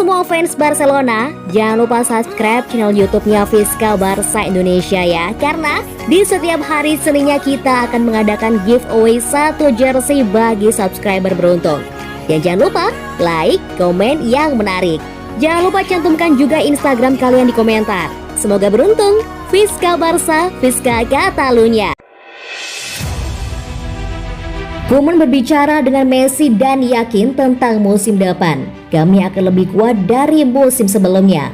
semua fans Barcelona, jangan lupa subscribe channel YouTube-nya Fiska Barca Indonesia ya. Karena di setiap hari Seninnya kita akan mengadakan giveaway 1 jersey bagi subscriber beruntung. Dan jangan lupa like, komen yang menarik. Jangan lupa cantumkan juga Instagram kalian di komentar. Semoga beruntung. Fiska Barca, Fiska Catalunya. Koeman berbicara dengan Messi dan yakin tentang musim depan. Kami akan lebih kuat dari musim sebelumnya.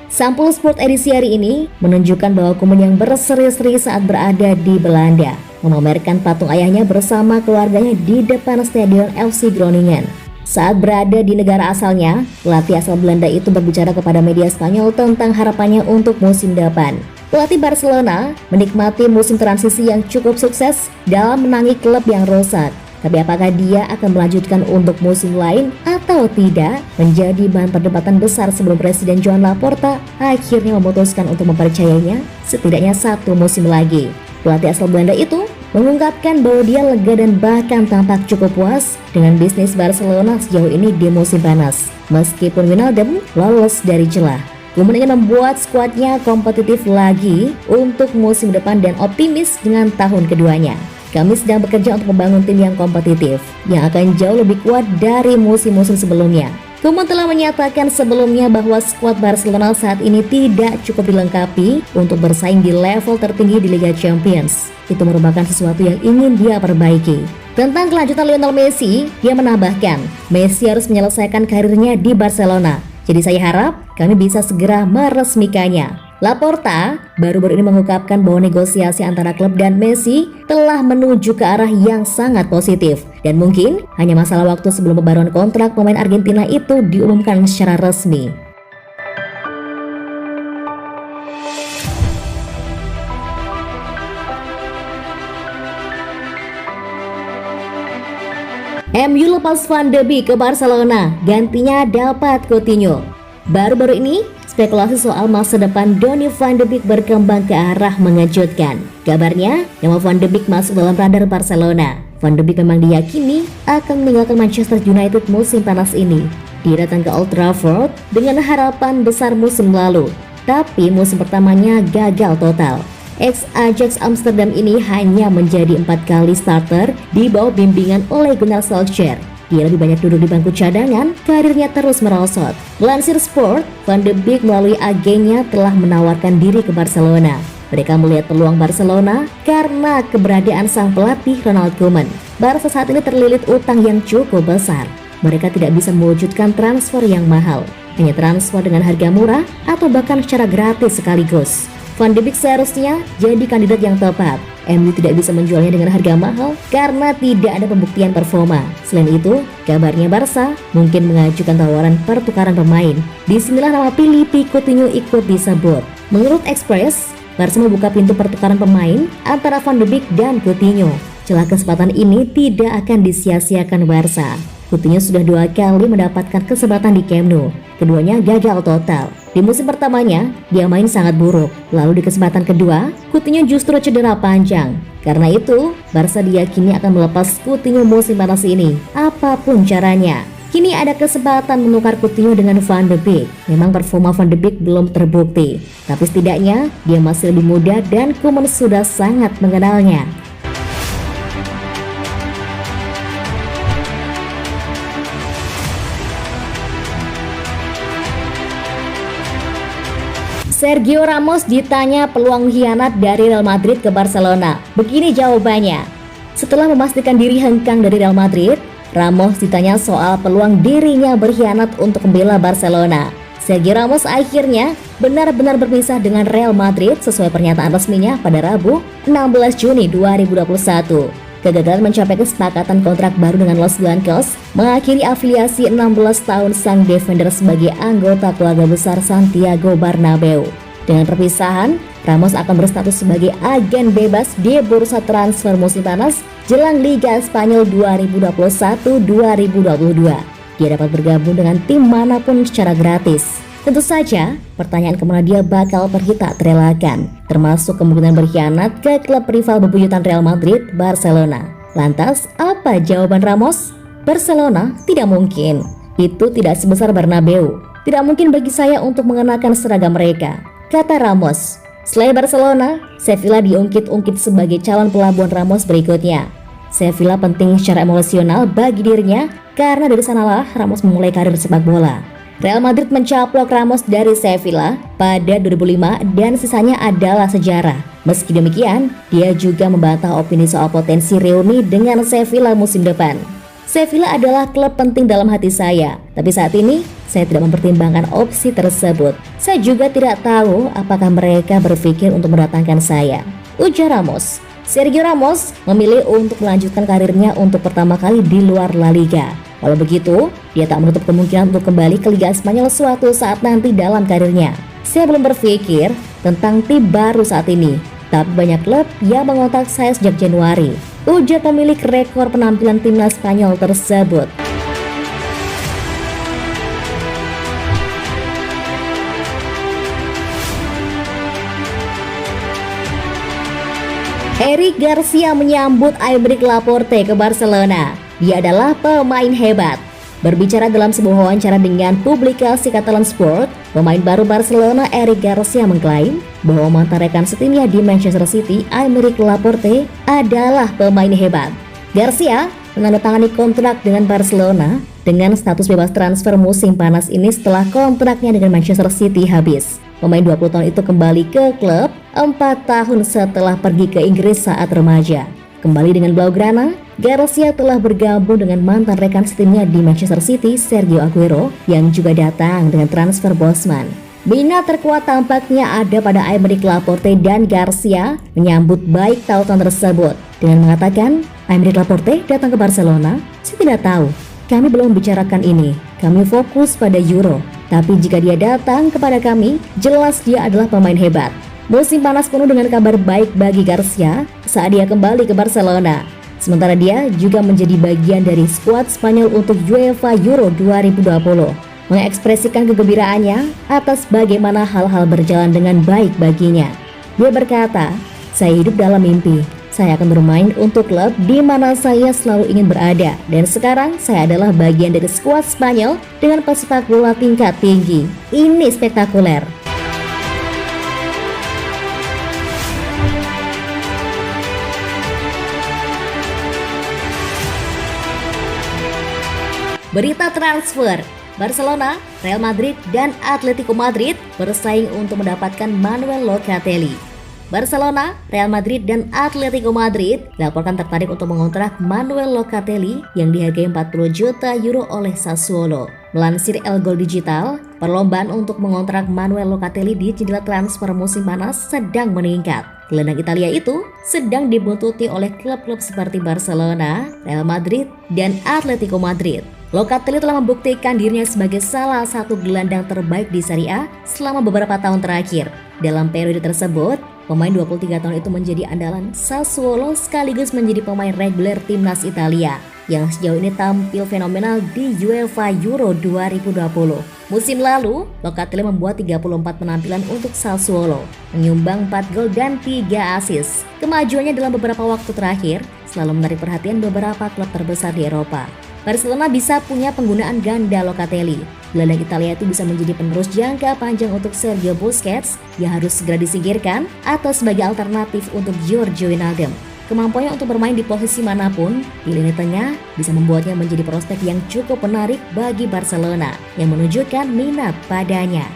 Sampul Sport edisi hari ini menunjukkan bahwa Koeman yang berseri-seri saat berada di Belanda memamerkan patung ayahnya bersama keluarganya di depan stadion FC Groningen. Saat berada di negara asalnya, pelatih asal Belanda itu berbicara kepada media Spanyol tentang harapannya untuk musim depan. Pelatih Barcelona menikmati musim transisi yang cukup sukses dalam menangi klub yang rusak. Tapi apakah dia akan melanjutkan untuk musim lain atau tidak menjadi bahan perdebatan besar sebelum Presiden Joan Laporta akhirnya memutuskan untuk mempercayainya setidaknya 1 musim lagi. Pelatih asal Belanda itu mengungkapkan bahwa dia lega dan bahkan tampak cukup puas dengan bisnis Barcelona sejauh ini di musim panas. Meskipun Wijnaldum lolos dari celah, Koeman ingin membuat skuadnya kompetitif lagi untuk musim depan dan optimis dengan tahun keduanya. Kami sedang bekerja untuk membangun tim yang kompetitif, yang akan jauh lebih kuat dari musim-musim sebelumnya. Koeman telah menyatakan sebelumnya bahwa skuad Barcelona saat ini tidak cukup dilengkapi untuk bersaing di level tertinggi di Liga Champions. Itu merupakan sesuatu yang ingin dia perbaiki. Tentang kelanjutan Lionel Messi, dia menambahkan, Messi harus menyelesaikan karirnya di Barcelona. Jadi saya harap kami bisa segera meresmikannya. Laporta baru-baru ini mengungkapkan bahwa negosiasi antara klub dan Messi telah menuju ke arah yang sangat positif. Dan mungkin hanya masalah waktu sebelum pembaruan kontrak pemain Argentina itu diumumkan secara resmi. MU lepas Van de Beek ke Barcelona, gantinya dapat Coutinho. Baru-baru ini, spekulasi soal masa depan Donny van de Beek berkembang ke arah mengejutkan. Kabarnya, nama Van de Beek masuk dalam radar Barcelona. Van de Beek memang diyakini akan meninggalkan Manchester United musim panas ini. Dia datang ke Old Trafford dengan harapan besar musim lalu, tapi musim pertamanya gagal total. Ex-Ajax Amsterdam ini hanya menjadi 4 kali starter di bawah bimbingan oleh Gunnar Solskjaer. Dia lebih banyak duduk di bangku cadangan, karirnya terus merosot. Lansir Sport, Van de Beek melalui agennya telah menawarkan diri ke Barcelona. Mereka melihat peluang Barcelona karena keberadaan sang pelatih Ronald Koeman. Barca saat ini terlilit utang yang cukup besar. Mereka tidak bisa mewujudkan transfer yang mahal, hanya transfer dengan harga murah atau bahkan secara gratis sekaligus. Van de Beek seharusnya jadi kandidat yang tepat. MU tidak bisa menjualnya dengan harga mahal karena tidak ada pembuktian performa. Selain itu, kabarnya Barca mungkin mengajukan tawaran pertukaran pemain. Disinilah nama Philippe Coutinho ikut disebut. Menurut Express, Barca membuka pintu pertukaran pemain antara Van de Beek dan Coutinho. Celah kesempatan ini tidak akan disia-siakan Barca. Coutinho sudah 2 kali mendapatkan kesempatan di Camp Nou. Keduanya gagal total. Di musim pertamanya, dia main sangat buruk. Lalu di kesempatan kedua, Coutinho justru cedera panjang. Karena itu, Barca diyakini akan melepas Coutinho musim panas ini, apapun caranya. Kini ada kesempatan menukar Coutinho dengan Van de Beek. Memang performa Van de Beek belum terbukti, tapi setidaknya dia masih lebih muda dan Koeman sudah sangat mengenalnya. Sergio Ramos ditanya peluang khianat dari Real Madrid ke Barcelona. Begini jawabannya. Setelah memastikan diri hengkang dari Real Madrid, Ramos ditanya soal peluang dirinya berkhianat untuk membela Barcelona. Sergio Ramos akhirnya benar-benar berpisah dengan Real Madrid sesuai pernyataan resminya pada Rabu 16 Juni 2021. Kegagalan mencapai kesepakatan kontrak baru dengan Los Blancos mengakhiri afiliasi 16 tahun sang defender sebagai anggota keluarga besar Santiago Bernabeu. Dengan perpisahan, Ramos akan berstatus sebagai agen bebas di bursa transfer musim panas jelang Liga Spanyol 2021-2022. Dia dapat bergabung dengan tim manapun secara gratis. Tentu saja, pertanyaan kemana dia bakal pergi tak terelakkan, termasuk kemungkinan berkhianat ke klub rival bebuyutan Real Madrid, Barcelona. Lantas, apa jawaban Ramos? Barcelona tidak mungkin. Itu tidak sebesar Bernabeu. Tidak mungkin bagi saya untuk mengenakan seragam mereka, kata Ramos. Selain Barcelona, Sevilla diungkit-ungkit sebagai calon pelabuhan Ramos berikutnya. Sevilla penting secara emosional bagi dirinya karena dari sanalah Ramos memulai karir sepak bola. Real Madrid mencaplok Ramos dari Sevilla pada 2005 dan sisanya adalah sejarah. Meski demikian, dia juga membantah opini soal potensi reuni dengan Sevilla musim depan. Sevilla adalah klub penting dalam hati saya, tapi saat ini saya tidak mempertimbangkan opsi tersebut. Saya juga tidak tahu apakah mereka berpikir untuk mendatangkan saya, ujar Ramos. Sergio Ramos memilih untuk melanjutkan karirnya untuk pertama kali di luar La Liga. Walau begitu, dia tak menutup kemungkinan untuk kembali ke Liga Spanyol suatu saat nanti dalam karirnya. Saya belum berpikir tentang tim baru saat ini, tapi banyak klub yang mengontak saya sejak Januari, ujar pemilik rekor penampilan timnas Spanyol tersebut. Eric Garcia menyambut Aymeric Laporte ke Barcelona. Dia adalah pemain hebat. Berbicara dalam sebuah wawancara dengan publikasi Catalan Sport, pemain baru Barcelona Eric Garcia mengklaim bahwa mantan rekan setimnya di Manchester City, Aymeric Laporte, adalah pemain hebat. Garcia menandatangani kontrak dengan Barcelona dengan status bebas transfer musim panas ini setelah kontraknya dengan Manchester City habis. Pemain 20 tahun itu kembali ke klub 4 tahun setelah pergi ke Inggris saat remaja. Kembali dengan Blaugrana, Garcia telah bergabung dengan mantan rekan setimnya di Manchester City, Sergio Aguero, yang juga datang dengan transfer Bosman. Minat terkuat tampaknya ada pada Aymeric Laporte dan Garcia menyambut baik tautan tersebut dengan mengatakan, Aymeric Laporte datang ke Barcelona? Saya tidak tahu. Kami belum membicarakan ini. Kami fokus pada Euro. Tapi jika dia datang kepada kami, jelas dia adalah pemain hebat. Musim panas penuh dengan kabar baik bagi Garcia saat dia kembali ke Barcelona. Sementara dia juga menjadi bagian dari skuad Spanyol untuk UEFA Euro 2020. Mengekspresikan kegembiraannya atas bagaimana hal-hal berjalan dengan baik baginya. Dia berkata, saya hidup dalam mimpi. Saya akan bermain untuk klub di mana saya selalu ingin berada. Dan sekarang saya adalah bagian dari skuad Spanyol dengan pesepak bola tingkat tinggi. Ini spektakuler. Berita transfer. Barcelona, Real Madrid, dan Atletico Madrid bersaing untuk mendapatkan Manuel Locatelli. Barcelona, Real Madrid, dan Atletico Madrid dilaporkan tertarik untuk mengontrak Manuel Locatelli yang dihargai 40 juta euro oleh Sassuolo. Melansir El Gol Digital, perlombaan untuk mengontrak Manuel Locatelli di jendela transfer musim panas sedang meningkat. Gelandang Italia itu sedang dibuntuti oleh klub-klub seperti Barcelona, Real Madrid, dan Atletico Madrid. Locatelli telah membuktikan dirinya sebagai salah satu gelandang terbaik di Serie A selama beberapa tahun terakhir. Dalam periode tersebut, pemain 23 tahun itu menjadi andalan Sassuolo sekaligus menjadi pemain reguler timnas Italia yang sejauh ini tampil fenomenal di UEFA Euro 2020. Musim lalu, Locatelli membuat 34 penampilan untuk Sassuolo, menyumbang 4 gol dan 3 assist. Kemajuannya dalam beberapa waktu terakhir selalu menarik perhatian beberapa klub terbesar di Eropa. Barcelona bisa punya penggunaan ganda Locatelli. Gelandang Italia itu bisa menjadi penerus jangka panjang untuk Sergio Busquets yang harus segera disingkirkan atau sebagai alternatif untuk Giorgio Wijnaldum. Kemampuannya untuk bermain di posisi manapun di lini tengah bisa membuatnya menjadi prospek yang cukup menarik bagi Barcelona yang menunjukkan minat padanya.